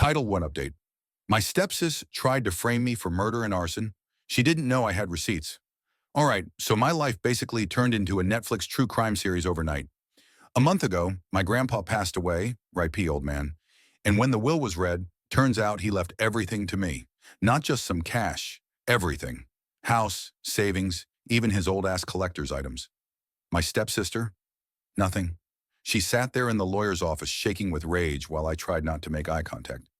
Title 1 update. My stepsis tried to frame me for murder and arson. She didn't know I had receipts. All right, so my life basically turned into a Netflix true crime series overnight. A month ago, my grandpa passed away, RIP old man, and when the will was read, turns out he left everything to me. Not just some cash, everything. House, savings, even his old-ass collector's items. My stepsister? Nothing. She sat there in the lawyer's office shaking with rage while I tried not to make eye contact.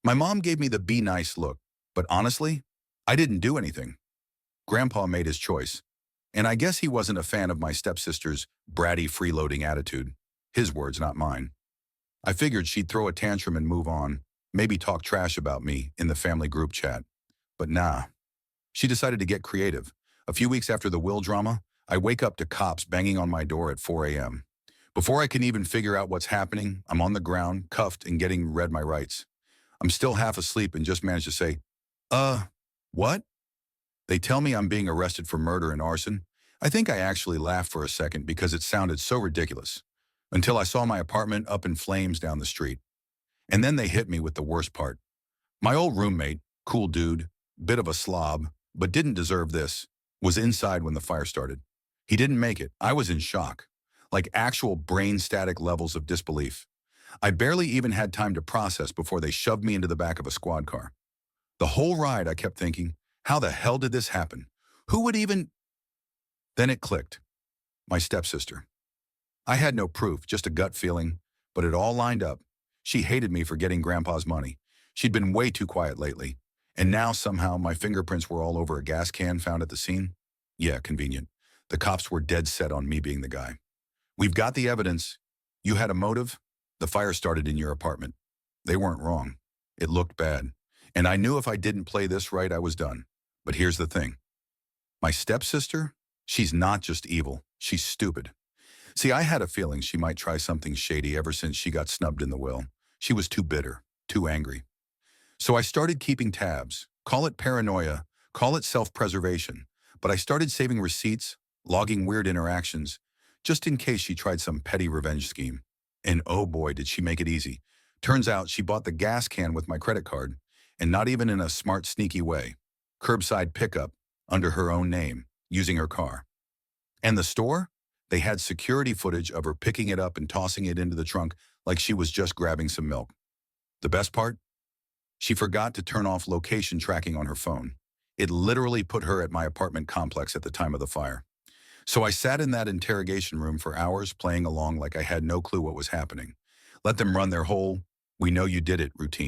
My mom gave me the be nice look, but honestly, I didn't do anything. Grandpa made his choice, and I guess he wasn't a fan of my stepsister's bratty freeloading attitude. His words, not mine. I figured she'd throw a tantrum and move on, maybe talk trash about me in the family group chat. But nah, she decided to get creative. A few weeks after the will drama, I wake up to cops banging on my door at 4 a.m. Before I can even figure out what's happening, I'm on the ground, cuffed and getting read my rights. I'm still half asleep and just managed to say, what? They tell me I'm being arrested for murder and arson. I think I actually laughed for a second because it sounded so ridiculous, until I saw my apartment up in flames down the street. And then they hit me with the worst part. My old roommate, cool dude, bit of a slob, but didn't deserve this, was inside when the fire started. He didn't make it. I was in shock, like actual brain static levels of disbelief. I barely even had time to process before they shoved me into the back of a squad car. The whole ride I kept thinking, how the hell did this happen? Who would even... Then it clicked. My stepsister. I had no proof, just a gut feeling, but it all lined up. She hated me for getting Grandpa's money. She'd been way too quiet lately. And now somehow my fingerprints were all over a gas can found at the scene. Yeah, convenient. The cops were dead set on me being the guy. We've got the evidence. You had a motive. The fire started in your apartment. They weren't wrong. It looked bad. And I knew if I didn't play this right, I was done. But here's the thing. My stepsister, she's not just evil. She's stupid. See, I had a feeling she might try something shady ever since she got snubbed in the will. She was too bitter, too angry. So I started keeping tabs. Call it paranoia, call it self-preservation. But I started saving receipts, logging weird interactions, just in case she tried some petty revenge scheme. And oh boy, did she make it easy. Turns out she bought the gas can with my credit card, and not even in a smart, sneaky way. Curbside pickup, under her own name, using her car. And the store? They had security footage of her picking it up and tossing it into the trunk like she was just grabbing some milk. The best part? She forgot to turn off location tracking on her phone. It literally put her at my apartment complex at the time of the fire. So I sat in that interrogation room for hours playing along like I had no clue what was happening. Let them run their whole, we know you did it routine.